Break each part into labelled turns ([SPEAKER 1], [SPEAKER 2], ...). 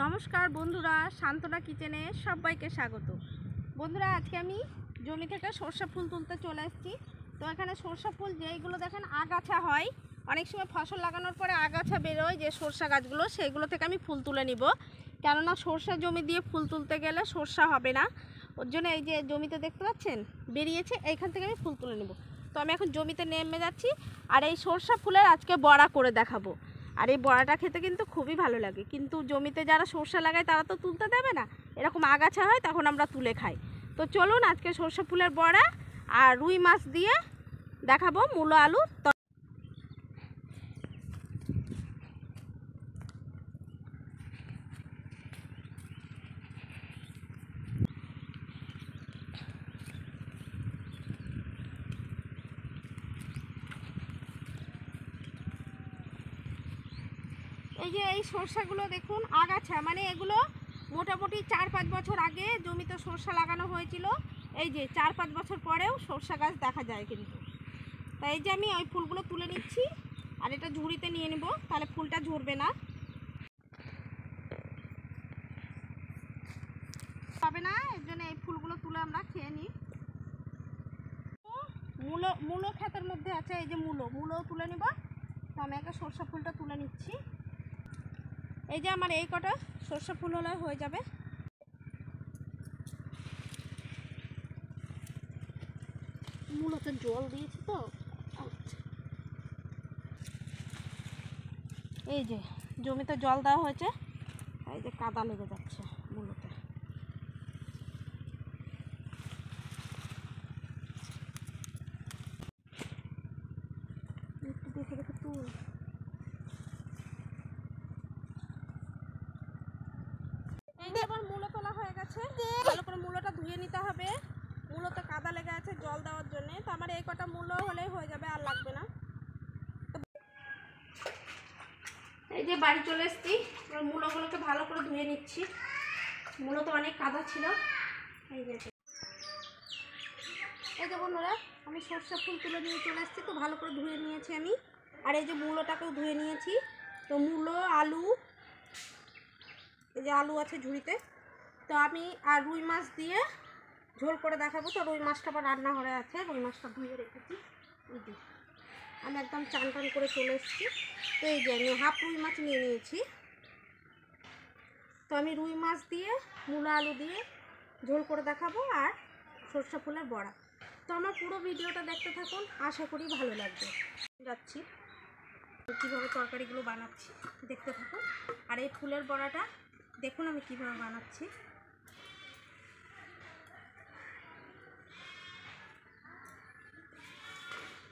[SPEAKER 1] নমস্কার বন্ধুরা, শান্তনা কিচেনে সবাইকে স্বাগত। বন্ধুরা, আজকে আমি জমি থেকে সরষা ফুল তুলতে চলে এসেছি। তো এখানে সরষা ফুল যেইগুলো দেখেন আগাছা হয়, অনেক সময় ফসল লাগানোর পরে আগাছা বেরোয় যে সরষা গাছগুলো, সেইগুলো থেকে আমি ফুল তুলে নিব। কেননা সরষা জমি দিয়ে ফুল তুলতে গেলে সরষা হবে না, ওর জন্য এই যে জমিতে দেখতে পাচ্ছেন বেরিয়েছে, এইখান থেকে আমি ফুল তুলে নেব। তো আমি এখন জমিতে নেমে যাচ্ছি আর এই সরষা ফুলের আজকে বড়া করে দেখাবো। আর এই বড়াটা খেতে কিন্তু খুবই ভালো লাগে, কিন্তু জমিতে যারা সরষা লাগায় তারা তো তুলতে দেবে না, এরকম আগাছা হয় তখন আমরা তুলে খাই। তো চলুন আজকে সরষা ফুলের বড়া আর রুই মাছ দিয়ে দেখাবো, মূলো আলু। এই যে এই সরষাগুলো দেখুন আগাছা, মানে এগুলো মোটামুটি 4-5 বছর আগে জমিতে সরষা লাগানো হয়েছিল। এই যে 4-5 বছর পরেও সরষা গাছ দেখা যায় কিন্তু। তাই এই যে আমি ওই ফুলগুলো তুলে নিচ্ছি আর এটা ঝুড়িতে নিয়ে নেব, তাহলে ফুলটা ঝরবে না, পাবে না। এর জন্য এই ফুলগুলো তুলে আমরা খেয়ে নিই। মূলো ক্ষেতের মধ্যে আছে, এই যে মূলো তুলে নেব। তো আমি একটা সরষা ফুলটা তুলে নিচ্ছি। এই যে আমার এই কটা সরষা ফুল হলে হয়ে যাবে। মূলোতে জল দিয়েছি তো, এই যে জমিতে জল দেওয়া হয়েছে, এই যে কাদা লেগে যাচ্ছে মূলোতে। একটু দেখে দেখে তুল। এই যে এবার মূলো তোলা হয়ে গেছে, ভালো করে মূলোটা ধুয়ে নিতে হবে। মূলোতে কাদা লেগে আছে জল দেওয়ার জন্য। তো আমার এই কটা মূলো হলেই হয়ে যাবে, আর লাগবে না। এই যে বাড়ি চলে এসেছি, এবার মূলোগুলোকে ভালো করে ধুয়ে নিচ্ছি। মূলো তো অনেক কাদা ছিল। এই যে বন্ধুরা, আমি সরষা ফুল তুলে নিয়ে চলে এসেছি, তো ভালো করে ধুয়ে নিয়েছি আমি। আর এই যে মূলোটাকেও ধুয়ে নিয়েছি। তো মূলো, আলু, এই যে আলু আছে ঝুড়িতে। তো আমি আর রুই মাছ দিয়ে ঝোল করে দেখাবো। তো রুই মাছটা আবার রান্নাঘরে আছে, রুই মাছটা ধুয়ে রেখেছি। এই যে আমি একদম চান করে চলে এসেছি। তো এই যে আমি হাফ রুই মাছ নিয়ে নিয়েছি। তো আমি রুই মাছ দিয়ে মূলো আলু দিয়ে ঝোল করে দেখাবো আর সরষা ফুলের বড়া। তো আমার পুরো ভিডিওটা দেখতে থাকুন, আশা করি ভালো লাগবে। যাচ্ছি কীভাবে তরকারিগুলো বানাচ্ছি, দেখতে থাকুন। আর এই ফুলের বড়াটা দেখুন আমি কীভাবে বানাচ্ছি।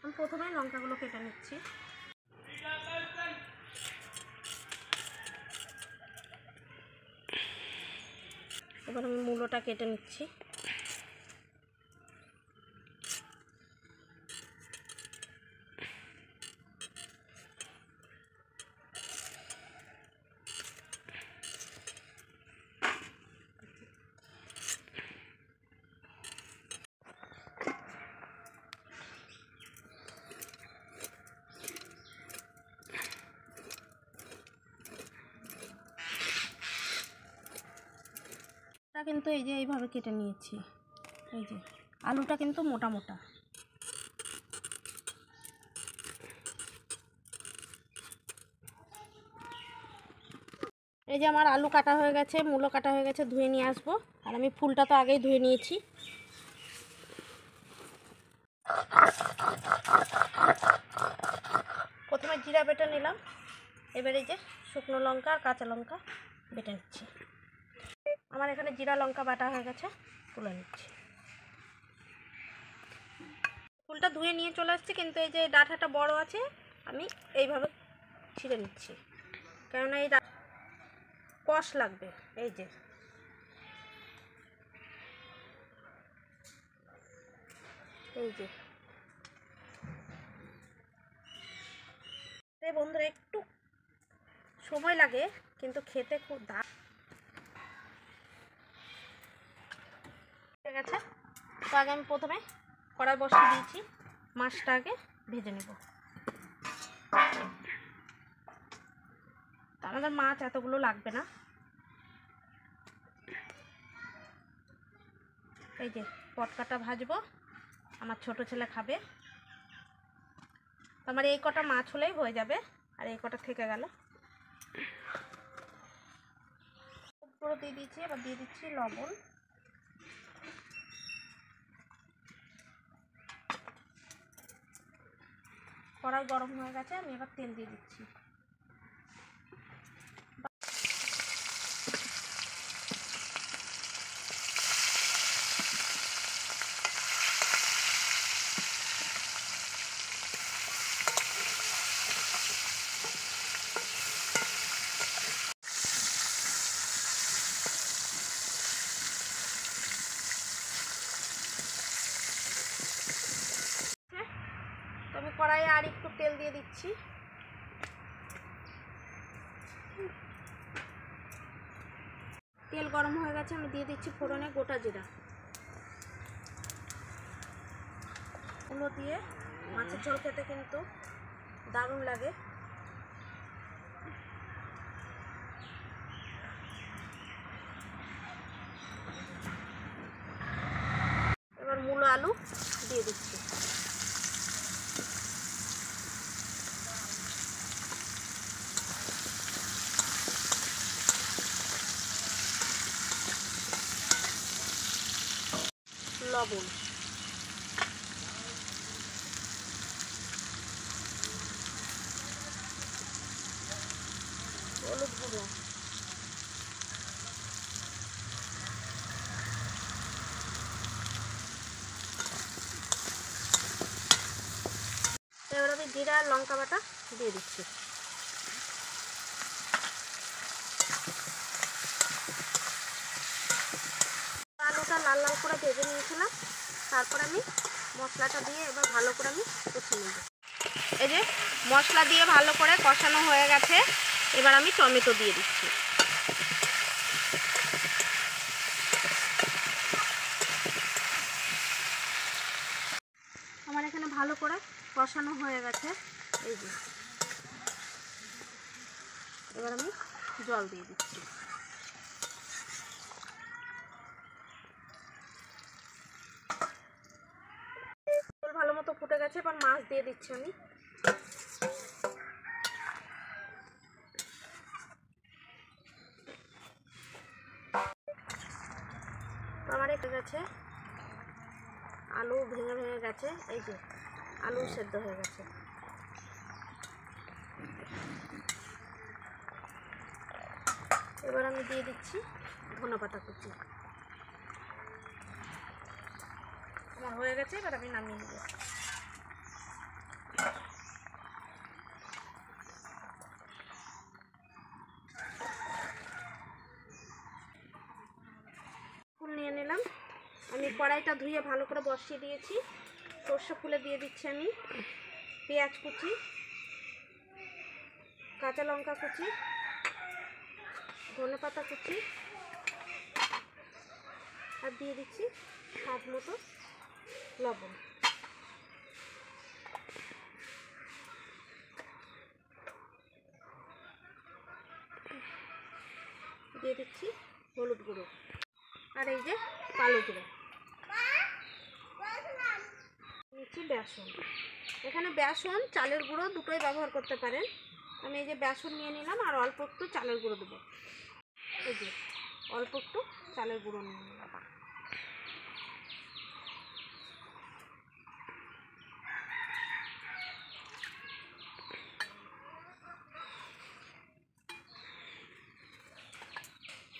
[SPEAKER 1] আমি প্রথমে লঙ্কাগুলো কেটে নিচ্ছি। এবার আমি মূলোটা কেটে নিচ্ছি। কিন্তু এই যে এইভাবে কেটে নিয়েছি। এই যে আলুটা কিন্তু মোটা মোটা। এই যে আমার আলু কাটা হয়ে গেছে, মূলো কাটা হয়ে গেছে, ধুয়ে নিয়ে আসবো। আর আমি ফুলটা তো আগেই ধুয়ে নিয়েছি। প্রথমে জিরা বেটে নিলাম, এবার এই যে শুকনো লঙ্কা আর কাঁচা লঙ্কা বেটে নিচ্ছি। আমার এখানে জিরা লঙ্কা বাটা হয়ে গেছে, তুলে নিচ্ছি। ফুলটা ধুয়ে নিয়ে চলে আসছি, কিন্তু এই যে ডাঁটাটা বড় আছে, আমি এইভাবে ছিঁড়ে নিচ্ছি, কেননা এই কষ লাগবে। এই যে বন্ধুরা, একটু সময় লাগে কিন্তু খেতে খুব দারুণ হয়ে গেছে। তো আগে আমি প্রথমে কড়াই বসিয়ে দিয়েছি, মাছটা আগে ভেজে নেব। আমাদের মাছ এতগুলো লাগবে না, এই যে পটকাটা ভাজবো, আমার ছোট ছেলে খাবে। আমার এই কটা মাছ হলেই হয়ে যাবে, আর এই কটা থেকে গেল। পুরো দিয়ে দিচ্ছি, এবার দিয়ে দিচ্ছি লবণ। কড়াই গরম হয়ে গেছে, আমি এবার তেল দিয়ে দিচ্ছি। তো আমি কড়াইয়ে আর একটু তেল দিয়ে দিচ্ছি। তেল গরম হয়ে গেছে, আমি দিয়ে দিচ্ছি ফোড়নে গোটা জিরা। এগুলো দিয়ে মাছের ঝোল খেতে কিন্তু দারুণ লাগে। এবার মূলো আলু দিয়ে দিচ্ছি। লবণ, হলুদ গুঁড়ো, এবার আমি জিরা আর লঙ্কা বাটা দিয়ে দিচ্ছি। আলুটা লাল লাল করে ভেজে নিয়েছিলাম, তারপর আমি মশলাটা দিয়ে এবার ভালো করে আমি কষিয়ে নেব। এই যে মশলা দিয়ে ভালো করে কষানো হয়ে গেছে, এবার আমি টমেটো দিয়ে দিচ্ছি। আমার এখানে ভালো করে কষানো হয়ে গেছে, এই যে এবার আমি জল দিয়ে দিচ্ছি। ভালো মতো ফুটে গেছে, এবার মাছ দিয়ে দিচ্ছি আমি। আমার এটা গেছে, আলু ভেঙে ভেঙে গেছে, এই যে আলু সেদ্ধ হয়ে গেছে। এবার আমি দিয়ে দিচ্ছি ধনেপাতা কুচি। আমার হয়ে গেছে, এবার আমি নামিয়ে নেব। ফুল নিয়ে নিলাম, আমি কড়াইটা ধুয়ে ভালো করে বসিয়ে দিয়েছি। সর্ষে ফুলে দিয়ে দিচ্ছি আমি পেঁয়াজ কুচি, কাঁচা লঙ্কা কুচি, ধনেপাতা কুচি, আর দিয়ে দিচ্ছি স্বাদ মতো লবণ। দিয়ে দিচ্ছি হলুদ গুঁড়ো, আর এই যে কালো জিরা। নিচ্ছি বেসন, এখানে বেসন চালের গুঁড়ো দুটোই ব্যবহার করতে পারেন। আমি এই যে বেসন নিয়ে নিলাম, আর অল্প একটু চালের গুঁড়ো দেবো। এই যে অল্প একটু চালের গুঁড়ো নিয়ে নিলাম।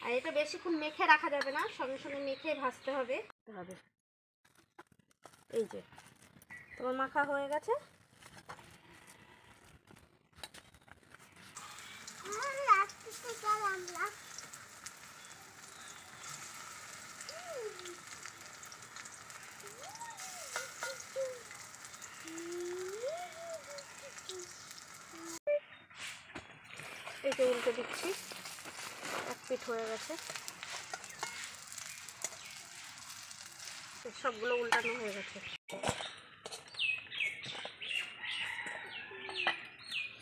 [SPEAKER 1] আর এটা বেশিক্ষণ মেখে রাখা যাবে না, সঙ্গে সঙ্গে মেখে ভাজতে হবে। এই যে তোমার মাখা হয়ে গেছে। এই যে উল্টে দিচ্ছি, এক পিঠ হয়ে গেছে, সবগুলো উল্টানো হয়ে গেছে।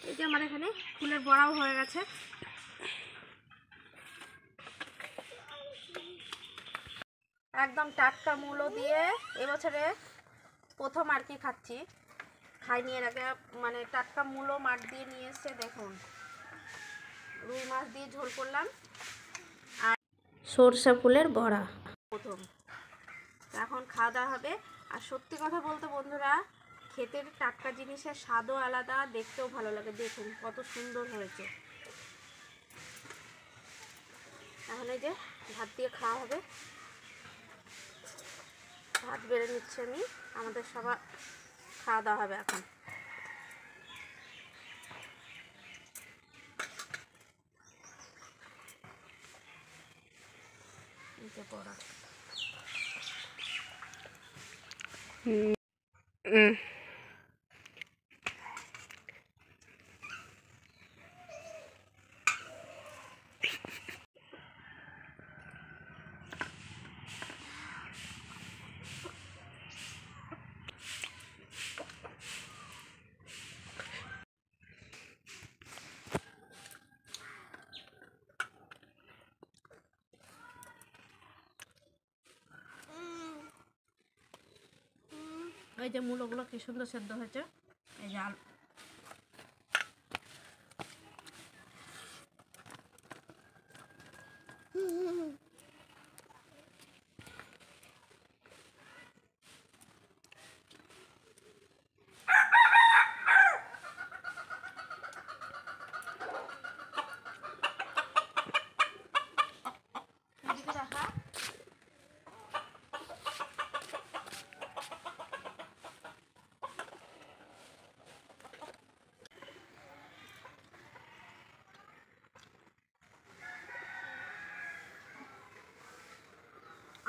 [SPEAKER 1] এই যে আমার এখানে ফুলের বড়াও হয়ে গেছে। একদম টাটকা মূলো দিয়ে এবছরে প্রথম আর কি খাচ্ছি, খাইনি এর আগে। মানে টাটকা মূলো মাছ দিয়ে নিয়ে এসে দেখুন, রুই মাছ দিয়ে ঝোল করলাম আর সরষা ফুলের বড়া প্রথম। এখন খাওয়া দাওয়া হবে। আর সত্যি কথা বলতে বন্ধুরা, খেতে টাটকা জিনিসের স্বাদও আলাদা, দেখতেও ভালো লাগে। দেখুন কত সুন্দর হয়েছে। এখন এই যে ভাত দিয়ে খাওয়া হবে। ভাত বেড়ে নিচ্ছি আমি, আমাদের সবার খাওয়া দাওয়া হবে এখন। পড়া এই যে মূলগুলো কি সুন্দর সেদ্ধ হয়েছে। এই যে আলু,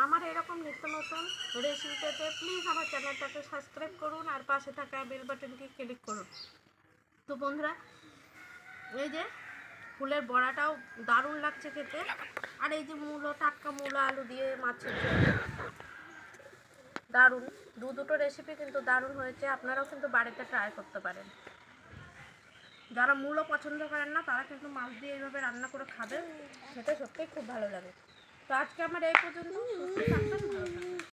[SPEAKER 1] আমার এরকম নিত্য নতুন রেসিপি পেতে প্লিজ আমার চ্যানেলটাকে সাবস্ক্রাইব করুন আর পাশে থাকা বেল বাটনটি ক্লিক করুন। তো বন্ধুরা, এই যে ফুলের বড়াটাও দারুণ লাগছে খেতে। আর এই যে মূলো, টাটকা মূলো আলু দিয়ে মাছের ঝোল, দারুণ। দুটো রেসিপি কিন্তু দারুণ হয়েছে। আপনারাও কিন্তু বাড়িতে ট্রাই করতে পারেন। যারা মূলো পছন্দ করেন না তারা কিন্তু মাছ দিয়ে এইভাবে রান্না করে খাবেন, খেতে সত্যিই খুব ভালো লাগে। তো আজকে আমার এই পর্যন্ত। সুস্থ থাকবেন, ভালো থাকবেন।